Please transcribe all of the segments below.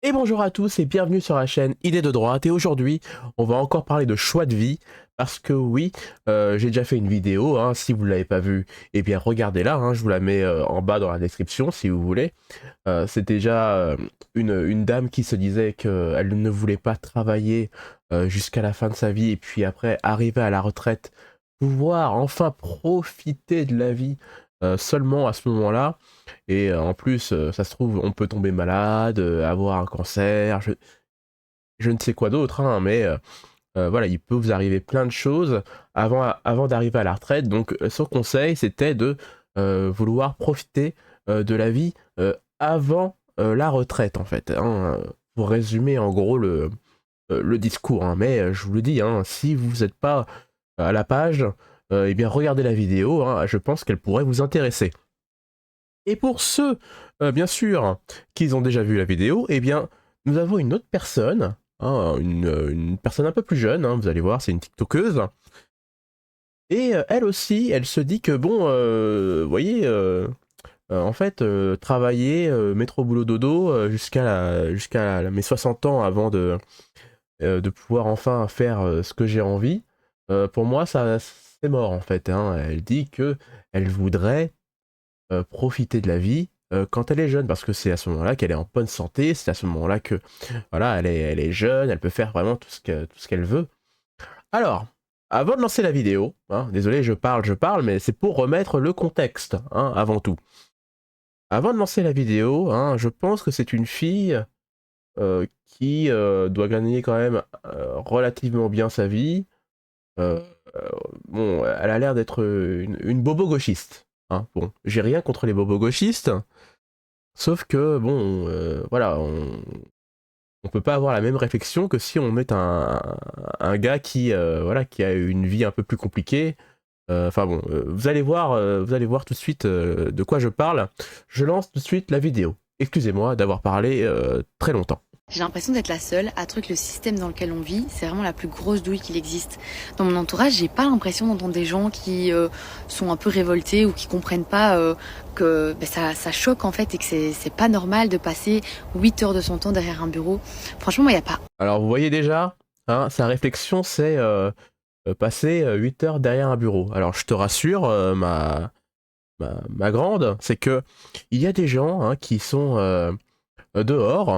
Et bonjour à tous et bienvenue sur la chaîne Idées de droite. Et aujourd'hui, on va encore parler de choix de vie. Parce que oui, j'ai déjà fait une vidéo, hein, si vous ne l'avez pas vue, eh bien regardez-la, hein, je vous la mets en bas dans la description si vous voulez. C'est déjà une dame qui se disait qu'elle ne voulait pas travailler jusqu'à la fin de sa vie et puis après arriver à la retraite, pouvoir enfin profiter de la vie seulement à ce moment-là. Et en plus, ça se trouve, on peut tomber malade, avoir un cancer, je ne sais quoi d'autre, hein, mais voilà, il peut vous arriver plein de choses avant d'arriver à la retraite. Donc son conseil, c'était de vouloir profiter de la vie avant la retraite, en fait, hein, pour résumer en gros le discours. Hein. Mais je vous le dis, hein, si vous n'êtes pas à la page, eh bien regardez la vidéo, hein, je pense qu'elle pourrait vous intéresser. Et pour ceux, bien sûr, qui ont déjà vu la vidéo, eh bien, nous avons une autre personne, hein, une personne un peu plus jeune, hein, vous allez voir, c'est une TikTokeuse. Et elle aussi, elle se dit que bon, vous voyez, en fait, travailler, métro boulot dodo, mes 60 ans avant de pouvoir enfin faire ce que j'ai envie, pour moi, ça, c'est mort en fait. Hein. Elle dit que elle voudrait profiter de la vie quand elle est jeune, parce que c'est à ce moment-là qu'elle est en bonne santé, c'est à ce moment-là que voilà, elle est jeune, elle peut faire vraiment tout ce qu'elle veut. Alors, avant de lancer la vidéo, hein, désolé, je parle, mais c'est pour remettre le contexte, hein, avant tout. Avant de lancer la vidéo, hein, je pense que c'est une fille qui doit gagner quand même relativement bien sa vie. Euh, bon, elle a l'air d'être une bobo gauchiste. Hein. Bon, j'ai rien contre les bobos gauchistes, sauf que, bon, voilà, on peut pas avoir la même réflexion que si on met un gars qui, voilà, qui a une vie un peu plus compliquée. Enfin bon, vous allez voir tout de suite de quoi je parle. Je lance tout de suite la vidéo. Excusez-moi d'avoir parlé très longtemps. J'ai l'impression d'être la seule à trouver que le système dans lequel on vit, c'est vraiment la plus grosse douille qu'il existe. Dans mon entourage, j'ai pas l'impression d'entendre des gens qui sont un peu révoltés ou qui comprennent pas que ça choque en fait et que c'est pas normal de passer 8 heures de son temps derrière un bureau. Franchement, moi, y a pas. Alors vous voyez déjà, hein, sa réflexion c'est passer 8 heures derrière un bureau. Alors je te rassure, ma grande, c'est que il y a des gens hein, qui sont dehors,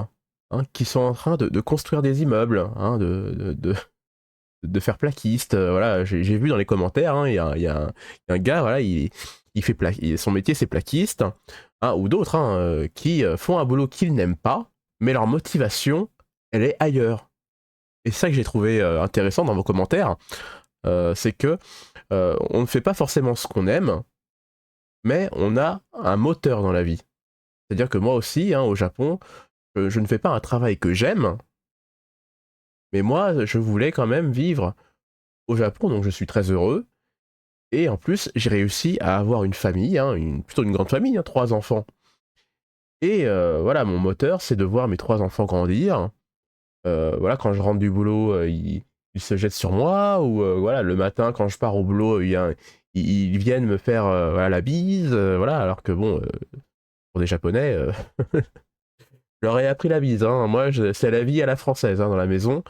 hein, qui sont en train de construire des immeubles, hein, de faire plaquiste. Voilà, j'ai vu dans les commentaires, hein, il y a un gars, voilà, il fait son métier c'est plaquiste, hein, ou d'autres hein, qui font un boulot qu'ils n'aiment pas, mais leur motivation, elle est ailleurs. Et c'est ça que j'ai trouvé intéressant dans vos commentaires, c'est que on ne fait pas forcément ce qu'on aime, mais on a un moteur dans la vie. C'est-à-dire que moi aussi, hein, au Japon, je ne fais pas un travail que j'aime, mais moi, je voulais quand même vivre au Japon, donc je suis très heureux. Et en plus, j'ai réussi à avoir une famille, hein, plutôt une grande famille, hein, 3 enfants. Et voilà, mon moteur, c'est de voir mes 3 enfants grandir. Voilà, quand je rentre du boulot, ils se jettent sur moi, ou voilà, le matin, quand je pars au boulot, ils viennent me faire voilà, la bise, voilà, alors que bon, pour des Japonais, je leur ai appris la bise. Hein. Moi, c'est la vie à la française hein, dans la maison,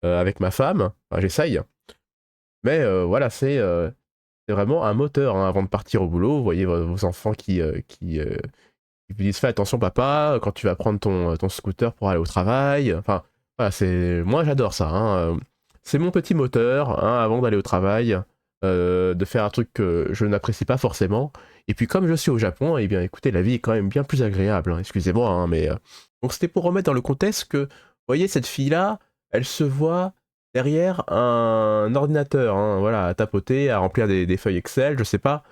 avec ma femme. Enfin, j'essaye. Mais voilà, c'est vraiment un moteur hein, avant de partir au boulot. Vous voyez vos enfants qui vous disent fais attention papa quand tu vas prendre ton scooter pour aller au travail. Enfin, voilà, moi j'adore ça. Hein. C'est mon petit moteur hein, avant d'aller au travail, de faire un truc que je n'apprécie pas forcément. Et puis comme je suis au Japon, eh bien écoutez, la vie est quand même bien plus agréable. Hein, excusez-moi, hein, mais donc c'était pour remettre dans le contexte que, vous voyez, cette fille-là, elle se voit derrière un ordinateur, hein, voilà, à tapoter, à remplir des feuilles Excel, je sais pas.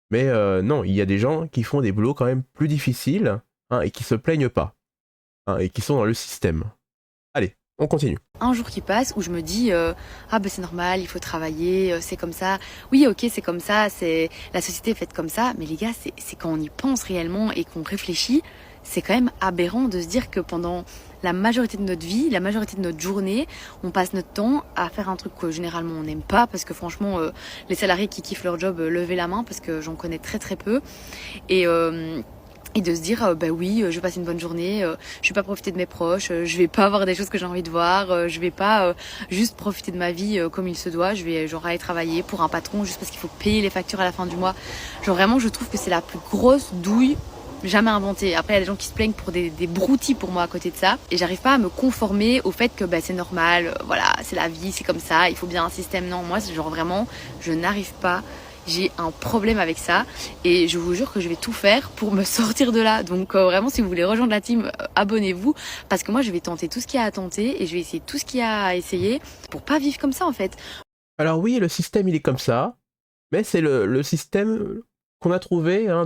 Mais non, il y a des gens qui font des boulots quand même plus difficiles hein, et qui se plaignent pas hein, et qui sont dans le système. Allez, on continue. Un jour qui passe où je me dis ah ben c'est normal, il faut travailler, c'est comme ça. Oui, ok, c'est comme ça, c'est la société est faite comme ça. Mais les gars, c'est quand on y pense réellement et qu'on réfléchit, c'est quand même aberrant de se dire que pendant la majorité de notre vie, la majorité de notre journée, on passe notre temps à faire un truc que généralement on n'aime pas, parce que franchement, les salariés qui kiffent leur job, levez la main, parce que j'en connais très très peu. Et et de se dire bah oui, je vais passer une bonne journée, je vais pas profiter de mes proches, je vais pas avoir des choses que j'ai envie de voir, je vais pas juste profiter de ma vie comme il se doit, je vais genre aller travailler pour un patron juste parce qu'il faut payer les factures à la fin du mois. Genre vraiment, je trouve que c'est la plus grosse douille jamais inventée. Après, il y a des gens qui se plaignent pour des broutilles pour moi à côté de ça, et j'arrive pas à me conformer au fait que bah c'est normal, voilà, c'est la vie, c'est comme ça, il faut bien un système. Non, moi c'est genre vraiment, je n'arrive pas. J'ai un problème avec ça et je vous jure que je vais tout faire pour me sortir de là. Donc vraiment, si vous voulez rejoindre la team, abonnez-vous, parce que moi je vais tenter tout ce qu'il y a à tenter et je vais essayer tout ce qu'il y a à essayer pour pas vivre comme ça en fait. Alors oui, le système il est comme ça, mais c'est le système qu'on a trouvé, hein,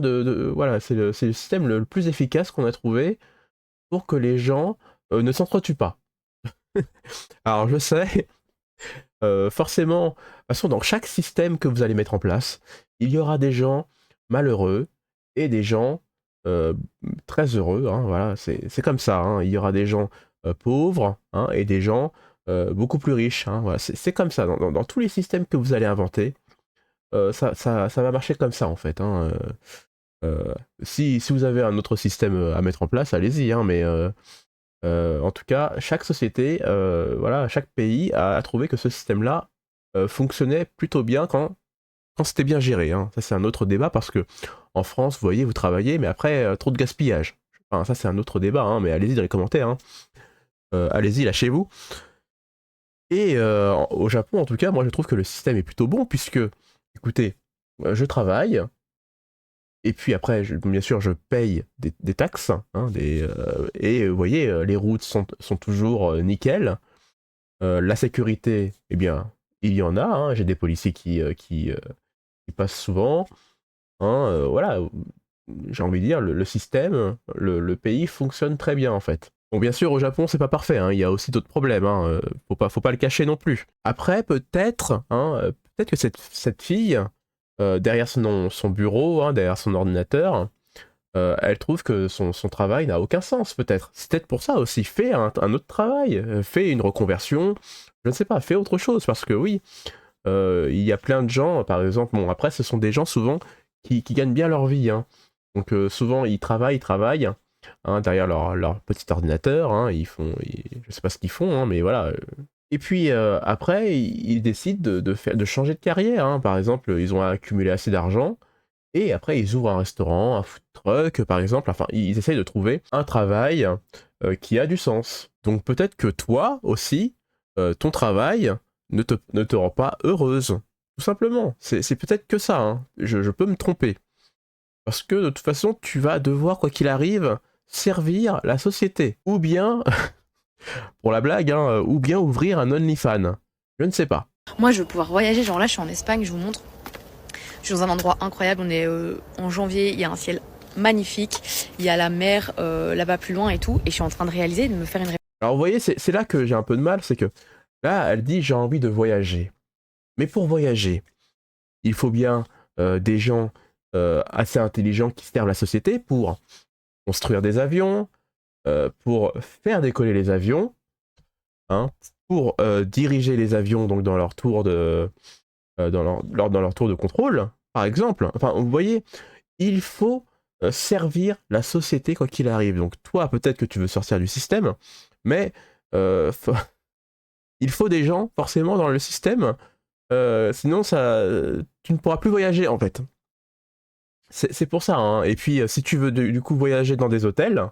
voilà, c'est le système le plus efficace qu'on a trouvé pour que les gens ne s'entretuent pas. Alors je sais, forcément, de toute façon, dans chaque système que vous allez mettre en place, il y aura des gens malheureux et des gens euh, très heureux, hein, voilà, c'est comme ça, hein. Il y aura des gens pauvres, hein, et des gens beaucoup plus riches, hein, voilà, c'est comme ça, dans tous les systèmes que vous allez inventer, ça va marcher comme ça en fait, hein. Si vous avez un autre système à mettre en place, allez-y, hein, mais en tout cas, chaque société, voilà, chaque pays a trouvé que ce système-là fonctionnait plutôt bien quand c'était bien géré, hein. Ça, c'est un autre débat parce que en France, vous voyez, vous travaillez, mais après, trop de gaspillage. Enfin, ça, c'est un autre débat, hein, mais allez-y dans les commentaires, hein. Allez-y, lâchez-vous. Et au Japon, en tout cas, moi, je trouve que le système est plutôt bon puisque, écoutez, je travaille. Et puis après, bien sûr, je paye des taxes, hein, et vous voyez, les routes sont toujours nickel. La sécurité, eh bien, il y en a, hein. J'ai des policiers qui passent souvent, hein, voilà, j'ai envie de dire, le système, le pays fonctionne très bien en fait. Bon, bien sûr, au Japon, c'est pas parfait, hein. Il y a aussi d'autres problèmes, hein. Faut pas le cacher non plus. Après, peut-être, hein, peut-être que cette fille, derrière son bureau, hein, derrière son ordinateur, elle trouve que son travail n'a aucun sens, peut-être. C'est peut-être pour ça aussi. Fais un autre travail, fais une reconversion, je ne sais pas, fais autre chose, parce que oui, il y a plein de gens, par exemple, bon, après, ce sont des gens souvent qui gagnent bien leur vie, hein. Donc souvent, ils travaillent, hein, derrière leur petit ordinateur, hein, je sais pas ce qu'ils font, hein, mais voilà. Et puis après, ils décident de changer de carrière, hein. Par exemple, ils ont accumulé assez d'argent, et après, ils ouvrent un restaurant, un food truck, par exemple. Enfin, ils essayent de trouver un travail qui a du sens. Donc peut-être que toi aussi, ton travail ne te rend pas heureuse. Tout simplement. C'est peut-être que ça, hein. Je peux me tromper. Parce que de toute façon, tu vas devoir, quoi qu'il arrive, servir la société. Ou bien, pour la blague, hein, ou bien ouvrir un OnlyFans. Je ne sais pas. Moi je veux pouvoir voyager, genre là je suis en Espagne, je vous montre. Je suis dans un endroit incroyable, on est en janvier, il y a un ciel magnifique, il y a la mer là-bas plus loin et tout, et je suis en train de réaliser, de me faire une... Alors vous voyez, c'est là que j'ai un peu de mal, c'est que là, elle dit j'ai envie de voyager. Mais pour voyager, il faut bien des gens assez intelligents qui servent la société pour construire des avions, pour faire décoller les avions, hein, pour diriger les avions donc dans leur tour dans leur tour de contrôle, par exemple. Enfin, vous voyez, il faut servir la société quoi qu'il arrive. Donc toi, peut-être que tu veux sortir du système, mais il faut des gens forcément dans le système, sinon tu ne pourras plus voyager en fait. C'est pour ça, hein. Et puis si tu veux du coup voyager dans des hôtels,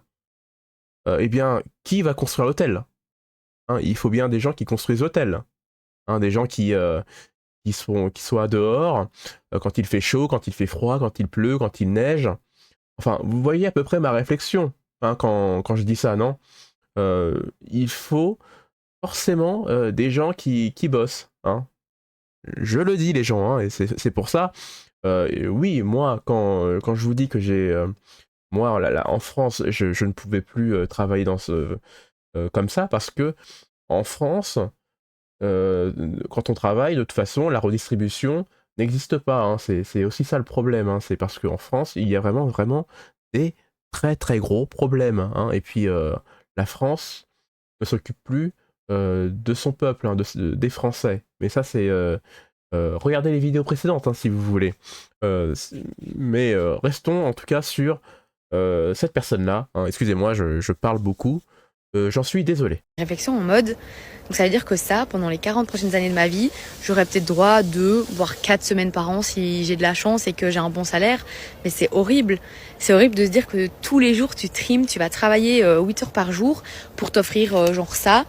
eh bien, qui va construire l'hôtel, hein? Il faut bien des gens qui construisent l'hôtel, hein, des gens qui soient dehors quand il fait chaud, quand il fait froid, quand il pleut, quand il neige. Enfin, vous voyez à peu près ma réflexion, hein, quand je dis ça, non? Il faut forcément des gens qui bossent, hein. Je le dis, les gens, hein, et c'est pour ça. Et oui, moi, quand je vous dis que moi, là, en France, je ne pouvais plus travailler comme ça, parce que en France, quand on travaille, de toute façon, la redistribution n'existe pas, hein. C'est aussi ça le problème, hein. C'est parce qu'en France, il y a vraiment, vraiment des très très gros problèmes, hein. Et puis, la France ne s'occupe plus de son peuple, hein, des Français. Mais ça, c'est... regardez les vidéos précédentes, hein, si vous voulez. Mais restons en tout cas sur cette personne-là, hein, excusez-moi, je parle beaucoup, j'en suis désolé. Réflexion en mode, donc ça veut dire que ça, pendant les 40 prochaines années de ma vie, j'aurais peut-être droit à 2, voire 4 semaines par an si j'ai de la chance et que j'ai un bon salaire. Mais c'est horrible. C'est horrible de se dire que tous les jours tu trimes, tu vas travailler 8 heures par jour pour t'offrir genre ça.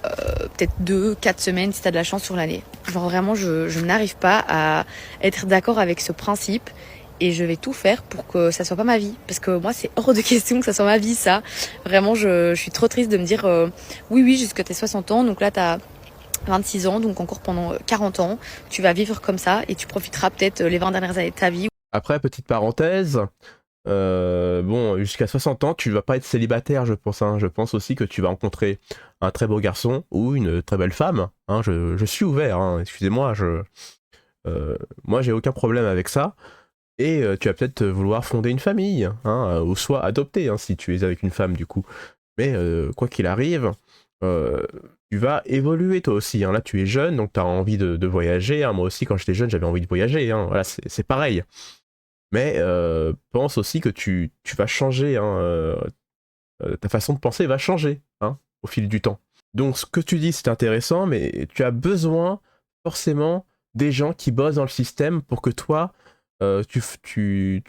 Peut-être 2, 4 semaines si t'as de la chance sur l'année. Genre vraiment, je n'arrive pas à être d'accord avec ce principe. Et je vais tout faire pour que ça soit pas ma vie. Parce que moi, c'est hors de question que ça soit ma vie, ça. Vraiment, je suis trop triste de me dire oui, jusqu'à tes 60 ans. Donc là, t'as 26 ans, donc encore pendant 40 ans. Tu vas vivre comme ça et tu profiteras peut-être les 20 dernières années de ta vie. Après, petite parenthèse, bon, jusqu'à 60 ans, tu vas pas être célibataire, je pense. Hein. Je pense aussi que tu vas rencontrer un très beau garçon ou une très belle femme. Hein. Je suis ouvert, hein. Excusez-moi, moi j'ai aucun problème avec ça. Et tu vas peut-être vouloir fonder une famille, hein, ou soit adopter, hein, si tu es avec une femme du coup. Mais quoi qu'il arrive, tu vas évoluer toi aussi. Hein. Là, tu es jeune, donc tu as envie de voyager. Hein. Moi aussi, quand j'étais jeune, j'avais envie de voyager. Hein. Voilà, c'est pareil. Mais pense aussi que tu vas changer. Hein, ta façon de penser va changer, hein, au fil du temps. Donc, ce que tu dis, c'est intéressant, mais tu as besoin forcément des gens qui bossent dans le système pour que toi, tu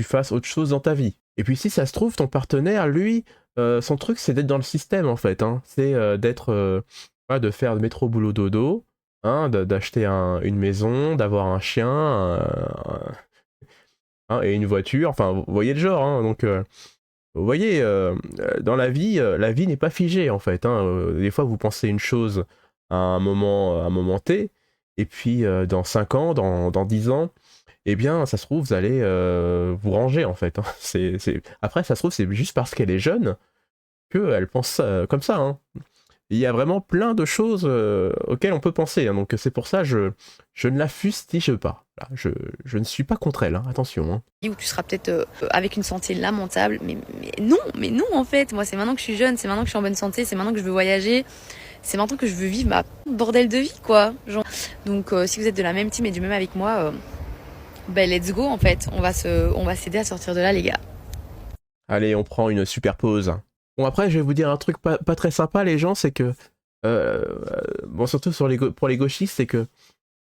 fasses autre chose dans ta vie. Et puis si ça se trouve, ton partenaire, lui, son truc, c'est d'être dans le système, en fait. Hein. C'est voilà, de faire de métro boulot dodo, hein, d'acheter une maison, d'avoir un chien hein, et une voiture. Enfin, vous voyez le genre. Hein. Donc, vous voyez, dans la vie n'est pas figée, en fait. Hein. Des fois, vous pensez une chose à un moment T, et puis dans 5 ans, dans 10 ans, eh bien, ça se trouve, vous allez vous ranger, en fait. Hein. Après, ça se trouve, c'est juste parce qu'elle est jeune qu'elle pense comme ça. Hein. Il y a vraiment plein de choses auxquelles on peut penser. Hein. Donc, c'est pour ça je ne la fustige pas. Là, je ne suis pas contre elle, hein. Attention. Hein. Où tu seras peut-être avec une santé lamentable. Mais non, en fait. Moi, c'est maintenant que je suis jeune, c'est maintenant que je suis en bonne santé, c'est maintenant que je veux voyager. C'est maintenant que je veux vivre ma bordel de vie, quoi. Genre. Donc, si vous êtes de la même team et du même avec moi... ben let's go en fait, on va s'aider à sortir de là les gars. Allez, on prend une super pause. Bon après, je vais vous dire un truc pas très sympa les gens, c'est que bon surtout pour les gauchistes, c'est que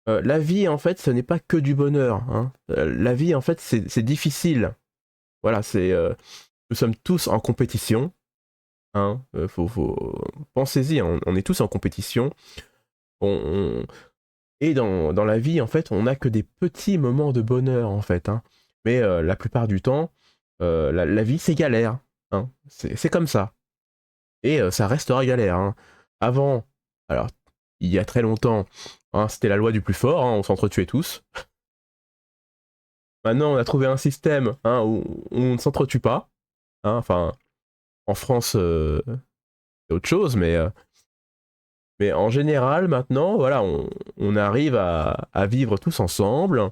la vie en fait, ce n'est pas que du bonheur. Hein. La vie en fait, c'est difficile. Voilà, nous sommes tous en compétition. Hein. Pensez-y, on est tous en compétition. Et dans la vie, en fait, on n'a que des petits moments de bonheur, en fait. Hein. Mais la plupart du temps, la vie, c'est galère. Hein. C'est comme ça. Et ça restera galère. Hein. Avant, alors, il y a très longtemps, hein, c'était la loi du plus fort, hein, on s'entretuait tous. Maintenant, on a trouvé un système hein, où on ne s'entretue pas. Hein. Enfin, en France, c'est autre chose, mais en général, maintenant, voilà, on arrive à vivre tous ensemble.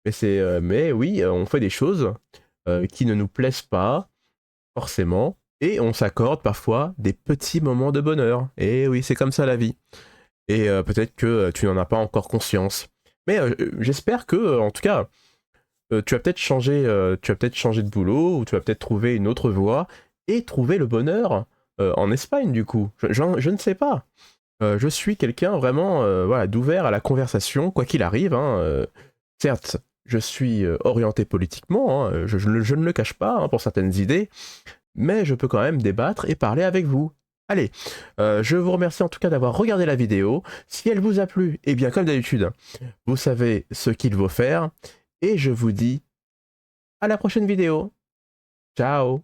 Mais oui, on fait des choses qui ne nous plaisent pas, forcément. Et on s'accorde parfois des petits moments de bonheur. Et oui, c'est comme ça la vie. Et peut-être que tu n'en as pas encore conscience. Mais j'espère que, en tout cas, tu vas peut-être changer de boulot, ou tu vas peut-être trouver une autre voie, et trouver le bonheur en Espagne, du coup. Je ne sais pas. Je suis quelqu'un vraiment voilà, d'ouvert à la conversation, quoi qu'il arrive. Hein, certes, je suis orienté politiquement, hein, je ne le cache pas hein, pour certaines idées, mais je peux quand même débattre et parler avec vous. Allez, je vous remercie en tout cas d'avoir regardé la vidéo. Si elle vous a plu, eh bien comme d'habitude, vous savez ce qu'il faut faire, et je vous dis à la prochaine vidéo. Ciao!